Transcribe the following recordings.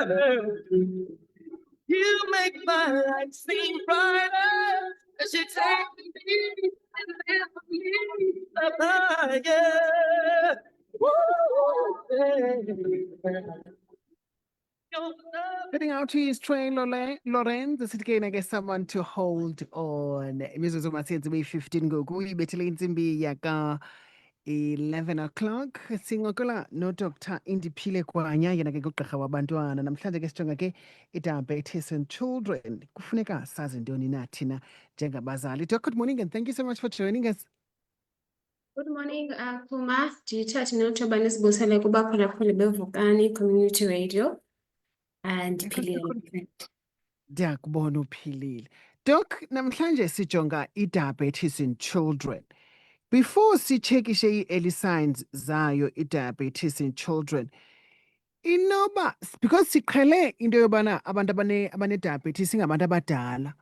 brighter. You make my life seem brighter. Cause you take me and live me higher. Heading out to his train, Lorenz. This is again, I guess, someone to hold on. Imizuzu masenzi be 15 ngoku ibethele intsimbi yaka 11 o'clock. Singokola no Dr. Indiphile Kwanya yena ke kugqirha wabantwana. Namhlanje ke sijonga ke i-diabetes and children. Kufuneka sazi ntoni na thina njengabazali. Doc, good morning and thank you so much for joining us. Good morning, Kuma. Ndithathe nothoba nisibusele kubaphulaphuli bevukani community radio and Philile. Ndiyakubona uphilile. Doc, namhlanje sijonga i-diabetes in children. Before sichekishe i-early signs zayo i-diabetes in children, inoba because siqhele into yobana abantu abane-diabetes ingabantu abadala,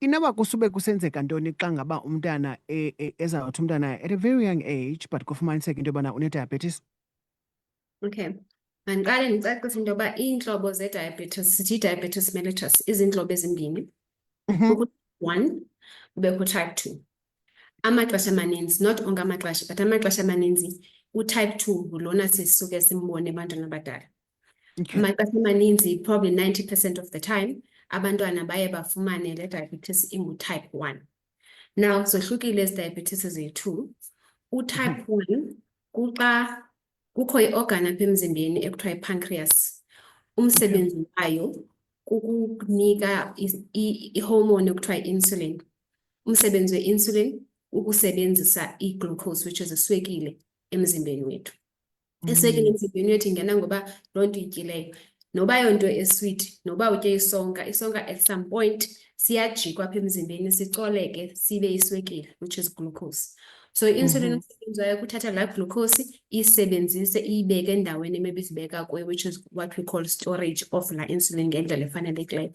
inoba kusube kusenzeka ntoni xa ngaba umntana ezawuthi umntana at a very young age but kufumaniseka into yobana une-diabetes? Okay. Mandiqale ndicacise into yoba iintlobo ze-diabetes, sithi i-diabetes mellitus izintlobo ezimbini. Kukho one, kubekho type 2. Amaxesha amaninzi, not onke amaxesha, but amaxesha amaninzi u-type 2 ngulona sisuke simbone ebantwana abadala. Okay. Amaxesha amaninzi, probably 90% of the time, abantwana baye bafumane le diabetes ingu-type 1. Now, zohlukile ezi diabetes zethu. U-type 1, kuxa kukho i-organ apha emzimbeni ekuthiwa yi-pancreas. Umsebenzi wayo kukunika i-hormone ekuthiwa yi-insulin. Umsebenzi we-insulin ukusebenzisa i-glucose, which is iswekile emzimbeni wethu. Iswekile emzimbeni wethu ingena ngoba loo nto ityileyo. Noba yonto esweet, noba utye isonka at some point siyajikwa apha emzimbeni sicoleke sibe iswekile, which is glucose. So i-insulin umsebenzi wayo kuthatha laa glucose isebenzise iyibeke endaweni maybe sibeka kuyo, which is what we call storage of laa insulin ngendlela efanelekileyo.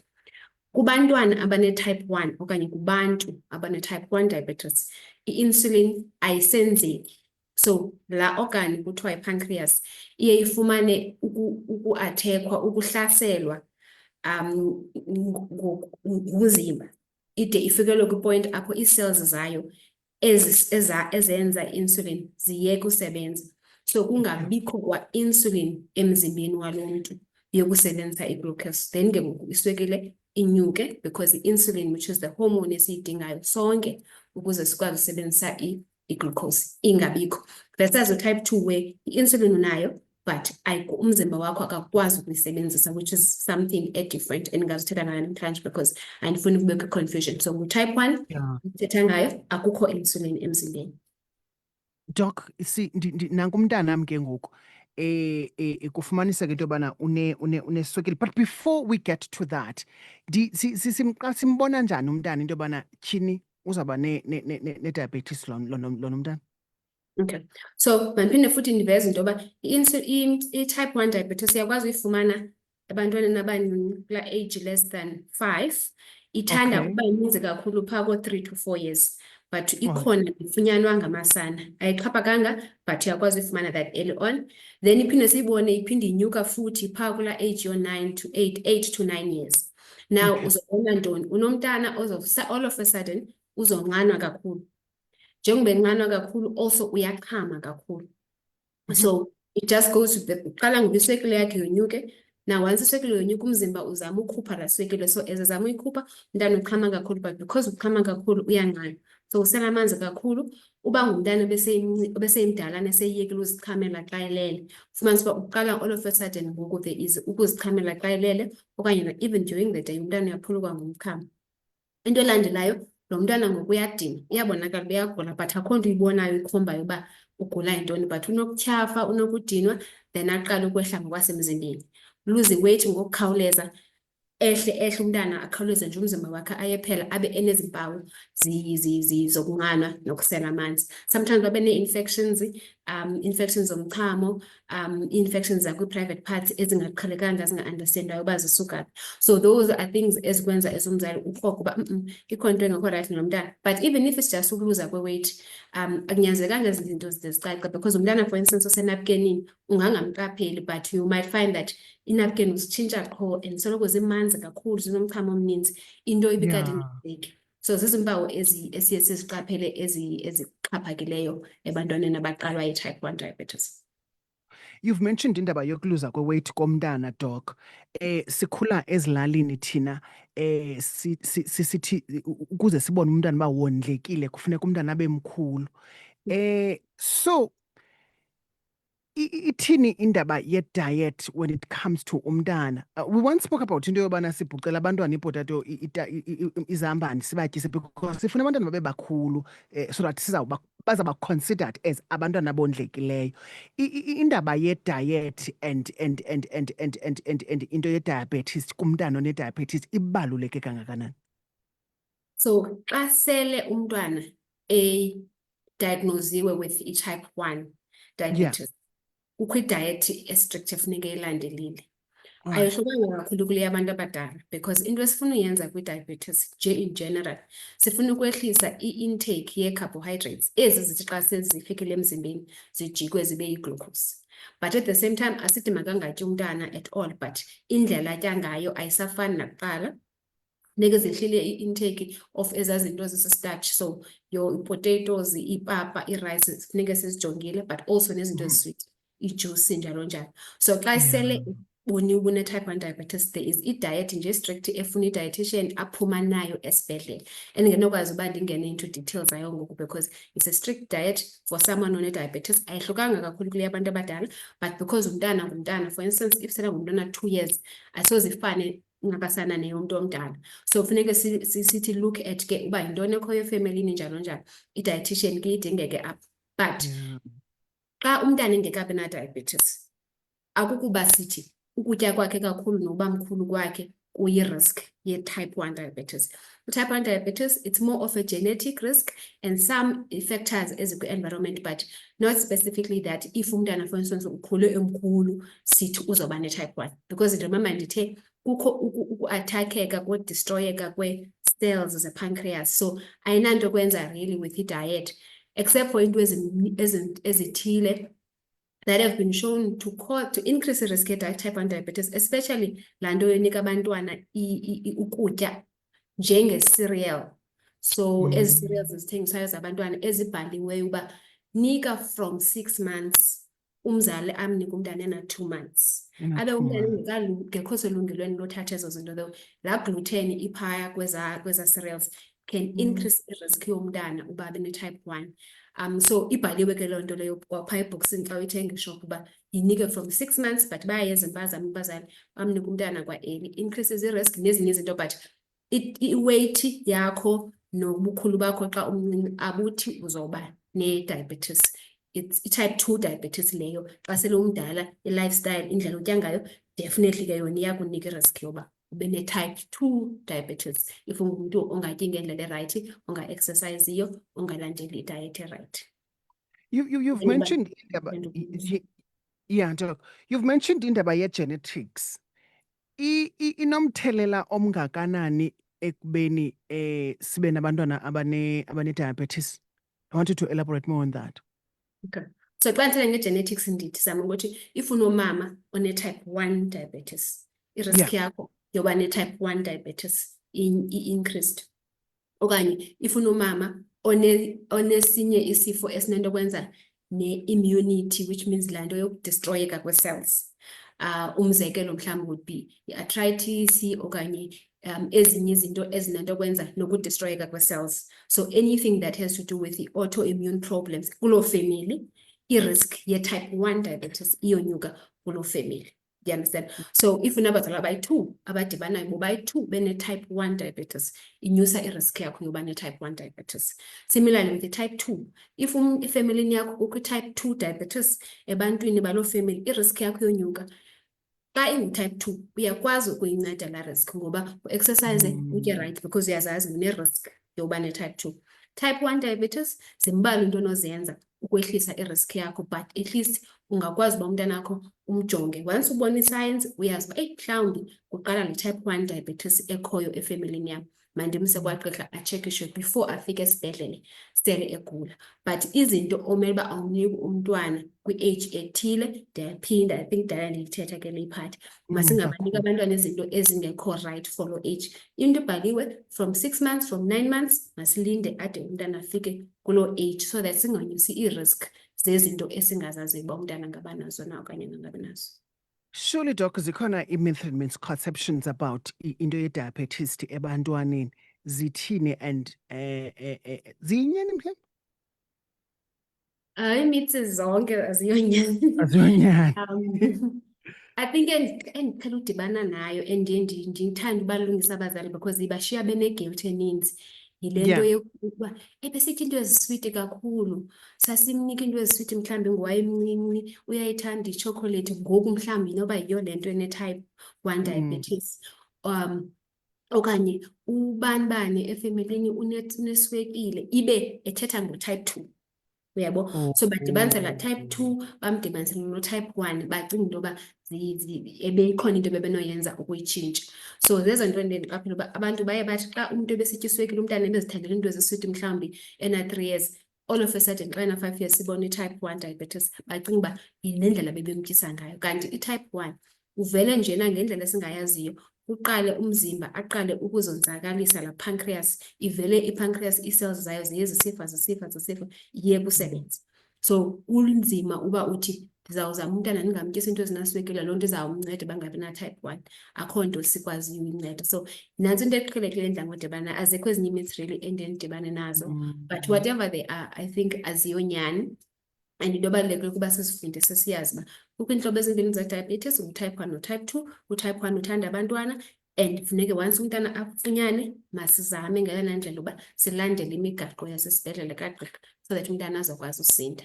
Kubantwana abane-type 1 okanye kubantu abane-type 1 diabetes, i-insulin ayisenzeki. So la organ kuthiwa yi-pancreas iye ifumane ukuathekwa, ukuhlaselwa ngumzimba. Ide ifikelwe kwipoint apho ii-cells zayo ezenza i-insulin ziyeke usebenza. So kungabikho kwa-insulin emzimbeni walo mntu yokusebenzisa i-glucose. Then ke ngoku iswekile inyuke because i-insulin, which is the hormone esiyidingayo sonke ukuze sikwazi usebenzisa i-glucose, ingabikho. That's as a type 2 where i-insulin unayo but umzimba wakho akakwazi ukuyisebenzisa, which is something different endingazithetha ngayo namhlanje because andifuni kubekho confusion. So type 1 ndithetha ngayo akukho insulin emzimbeni. Doc, nanku umntanam ke ngoku kufumaniseka into yobana uneswekile. But before we get to that, simbona njani umntana into yobana tyhini uzawuba ne-diabetes lona umntana? Okay. So mandiphinde futhi ndiveze into yoba i-type 1 diabetes iyakwazi uyifumana ebantwaneni abancinci kulaa age less than 5. Ithanda ukuba ininzi kakhulu phaa ko-3 to 4 years. But ikhona ifunyanwa ngamasana. Ayixhaphakanga but uyakwazi uyifumana that early on. Then iphinde siyibone iphinde inyuka futhi phaa kulaa age yo-9 to 8 to 9 years. Now uzobona ntoni? Unomntana all of a sudden uzonqanwa kakhulu. Njengoba enqanwa kakhulu also uyachama kakhulu. So it just goes to the uqala ngoba iswekile yakhe yonyuke. Now once iswekile yonyuka umzimba uzama ukhupha laa swekile. So ezama uyikhupha umntana uchama kakhulu but because uchama kakhulu uyanqanwa. So usela amanzi kakhulu. Uba ngumntana obeseyimdalana eseyiyekile uzichamela xa elele. Ufumanisa uba uqala all of a sudden ngoku there is ukuzichamela xa elele okanye even during the day umntana uyaphulukwa ngumchamo. Into elandelayo lo mntwana ngoku uyadinwa, iyabonakala uba uyagula but akho nto uyibonayo ikhombayo uba ugula yintoni, but unokutyhafa, unokudinwa, then aqale ukwehla ngokwasemzimbeni. Lose weight ngokukhawuleza, ehle umntana akhawuleze nje umzimba wakhe ayephela abe enezimpawu zokunqanwa nokusela amanzi. Sometimes babe nee-infections infections zomchamo, infections zakwi-private parts ezingaqhelekanga ezinga-understandwayo uba zisuka phi. So those are things ezikwenza as umzali ukrokre uba ikhona into engekho right nomntana. But even if it's just ukuluza kwe-weight, akunyanzelekanga ezi zinto zide zicace, because umntana for instance osenapkenini ungangamqapheli, but you might find that inapken uzitshintsha qho and soloko zimanzi kakhulu, zinomchamo omninzi, into ibikade ingenzeki. So zizimpawu esiye siziqaphele ezixhaphakileyo ebantwaneni abaqalwa yi-type 1 diabetes. You've mentioned indaba yokuluza kwe-weight komntana, Doc. Sikhula ezilalini thina sithi ukuze sibone umntana uba wondlekile kufuneka umntana abe mkhulu. So ithini indaba ye-diet when it comes to umntana? We once spoke about into yobana sibhucela abantwana ipotato izambane sibatyise because sifuna abantwana babe bakhulu so that bazaba considered as abantwana abondlekileyo. Indaba ye-diet and into ye-diabetes kumntana one-diabetes ibaluleke kangakanani? So xa sele umntwana diagnosiwe with i-type 1 diabetes, kukho i-diet estrict efuneka eyilandelile. Ayohlukanga kakhulu kule yabantu abadala, because into esifuna uyenza kwi-diabetes in general, sifuna ukwehlisa i-intake ye-carbohydrates ezi zithi xa sezifikile emzimbeni zijikwe zibe yi-glucose. But at the same time asithi makangatyi umntana at all, but indlela atya ngayo ayisafani nakuqala. Funeka zehlile i-intake of ezaa zinto zisi-starch, so your potatoes, ipapa, i-rice funeka sizijongile, but also nezinto ezisweet, ijuice njalo njalo. So xa sele une-type 1 diabetes, there is i-diet nje strict efuna i-dietitian aphuma nayo esibhedlele. Andingenokwazi uba ndingene into details ayo ngoku because it's a strict diet for someone one-diabetes. Ayihlukanga kakhulu kule yabantu abadala, but because umntana ngumntana, for instance, if sele ngumntana 2 years, asozifane ngabasana neyomntu omdala. So funeka sithi look at ke uba yintoni ekhoyo efemelini njalo njalo, i-dietitian ke idingeke apha. But xa umntana engekabi na-diabetes, akukuba sithi ukutya kwakhe kakhulu nokuba mkhulu kwakhe kuyi-risk ye-type 1 diabetes. Type 1 diabetes, it's more of a genetic risk and some factors ezikwi-environment, but not specifically that if umntana for instance ukhule emkhulu sithi uzoba ne-type 1. Because remember ndithe kukho uku-attackeka kodestroyeka kwe-cells ze-pancreas, so ayinanto kwenza really with i-diet except for into ezithile that have been shown to increase the risk of type 1 diabetes, especially laa nto yonika abantwana ukutya njenge-cereal. So ezi cereals zithengiswayo zabantwana ezibhaliweyo uba nika from 6 months umzali amnike umntana ena-2 months. Abe umntana engekho selungelweni lothatha ezo zinto though, laa gluten iphaya kweza cereals can increase i-risk yomntana uba abe ne-type 1. So ibhaliwe ke loo nto leyo kwapha ebhokisini xa uyithenga ishop uba yinike from 6 months, but bayayenza impazamo abazali bamnike umntana kwa-early, increases i-risk nezinye izinto, but i-weight yakho nobukhulu bakho xa umncinci abuthi uzoba ne-diabetes. It's i-type 2 diabetes leyo. Xa sele umdala, i-lifestyle, indlela otya ngayo, definitely ke yona iyakunika i-risk yoba ube ne-type 2 diabetes if ungumntu ongatyi ngendlela erayithi, onga-exercise-iyo, ongalandeli i-diet erayithi. You've mentioned you've mentioned indaba ye-genetics. Inomthelela omngakanani ekubeni sibe nabantwana abane-diabetes? I want you to elaborate more on that. Okay. So xa ndithetha nge-genetics ndithi zama ukuthi if unomama one-type 1 diabetes, i-risk yakho yoba ne-type 1 diabetes i-increased. Okanye if unomama onesinye isifo esinento kwenza ne-immunity, which means laa nto yokudestroyeka kwe-cells. Umzekelo mhlawumbi would be i-arthritis okanye ezinye izinto ezinento kwenza nokudestroyeka kwe-cells. So anything that has to do with the autoimmune problems kuloo family, i-risk ye-type 1 diabetes iyonyuka kuloo family. You understand? So if unabazali abayi-2 abadibanayo bobayi-2 bene-type 1 diabetes, inyusa i-risk yakho yoba ne-type 1 diabetes. Similarly with the type 2, if ifamilini yakho kukho type 2 diabetes, ebantwini baloo family i-risk yakho yonyuka. Xa ingu-type 2 uyakwazi ukuyinceda laa risk ngoba u-exercise utye right because uyazazi une-risk yoba ne-type 2. Type 1 diabetes zimbalwa into onozenza ukwehlisa i-risk yakho, but at least ungakwazi uba umntana wakho umjonge. Once ubona i-signs, uyazi uba mhlawumbi kuqala le type 1 diabetes ekhoyo efemelini yam, mandimse kwagqirha atshekishwe before afike esibhedlele sele egula. But izinto omele uba awuniki umntwana kwi-age ethile, ndiyaphinda, I think dala ndiyithetha ke le part, masingabaniki abantwana izinto ezingekho right for lo age. Into ibhaliwe from 6 months, from 9 months, masilinde ade umntana afike kulo age so that singanyusi i-risk zezinto esingazaziyo uba umntana ngaba nazo na okanye angabi nazo. Surely, Doc, zikhona i-myth misconceptions about into ye-diabetes ebantwaneni. Zithini and ziyinyani mhlawumbe? Imitsi zonke aziyonyani. Aziyonyani. I think endiqhela udibana nayo ndithanda ubalungisa abazali because ibashiya bene-guilt eninzi. Yile nto Yeah. yokuba ebesithi into eziswiti kakhulu, sasimnika into eziswiti mhlawumbi ngowayemncinci, uyayithanda itshokolethi, ngoku mhlawumbi inoba yiyo le nto ene-type 1 diabetes. Okanye ubani efemelini uneswekile ibe ethetha ngo-type 2. Uyabo? So badibanisela type 2, bamdibanisela no-type 1, bacinga into yoba ebeyikhona into bebenoyenza ukuyitshintsha. So zezo nto ndiqaphela uba abantu baye bathi xa umntu ebesitya iswekile, umntana ebezithandela into eziswiti mhlawumbi ena-3 years, all of a sudden xa ena-5 years sibona i-type 1 diabetes, bacinga uba yile ndlela bebemtyisa ngayo. Kanti i-type 1 uvele njena ngendlela esingayaziyo, uqale umzimba aqale ukuzonzakalisa la pancreas, ivele i-pancreas ii-cells zayo ziye zisifa, iye kusebenza. So unzima uba uthi ndizawuzama umntana ndingamtyisi into ezinaswekile, loo nto izawumnceda bangabi na-type 1, akho nto sikwaziyo uyinceda. So nantso into eqhelekileyo endidla ngodibana, azikho ezinye i-myths really endiye ndidibane nazo, but whatever they are, I think aziyonyani. And into ebalulekileyo ukuba sizifundise siyazi uba kukho iintlobo ezimbini ze-diabetes, u-type 1 no-type 2. U-type 1 uthanda abantwana and funeke once umntana afunyane, masizame ngeyona ndlela uba silandele imigaqo yasesibhedlele kagqirha so that umntana azokwazi usinda.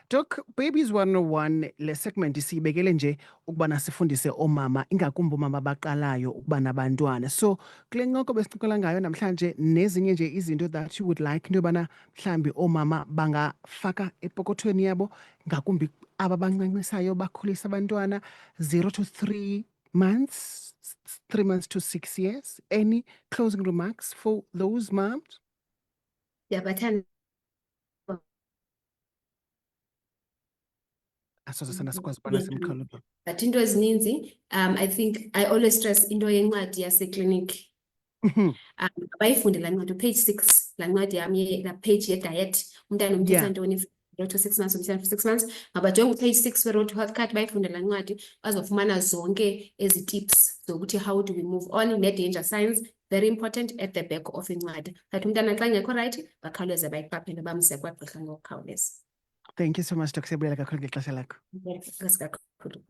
Doc, Babies 101 le segment siyibekele nje ukubana sifundise omama, ingakumbi omama abaqalayo ukuba nabantwana. So kule ncoko besincokola ngayo namhlanje, nezinye nje izinto that you would like into yobana mhlambi oomama bangafaka epokothweni yabo, ngakumbi aba bancancisayo bakhulisa abantwana 0 to 3 months, 3 months to 6 years. Any closing remarks for those moms? Ndiyabathanda. Asoze sikwazi ubana simkhalipha. But into ezininzi, I think I always stress into yencwadi yasekliniki. Abayifunde laa ncwadi, page 6, laa ncwadi yam la page ye-diet, umntana umtyisa ntoni 0 to 6 months, umtyisa 6 months. Mabajonge page 6 we-Road to Health Card, bayifunde laa ncwadi, bazofumana zonke ezi tips zokuthi how do we move on, ne-danger signs, very important at the back of incwadi. That umntana xa ngekho right, bakhawuleze bayiqaphele bamse kwagqirha ngokukhawuleza. Thank you so much, Dr. Siyabulela kakhulu ngexesha lakho. Yes, kakhulu.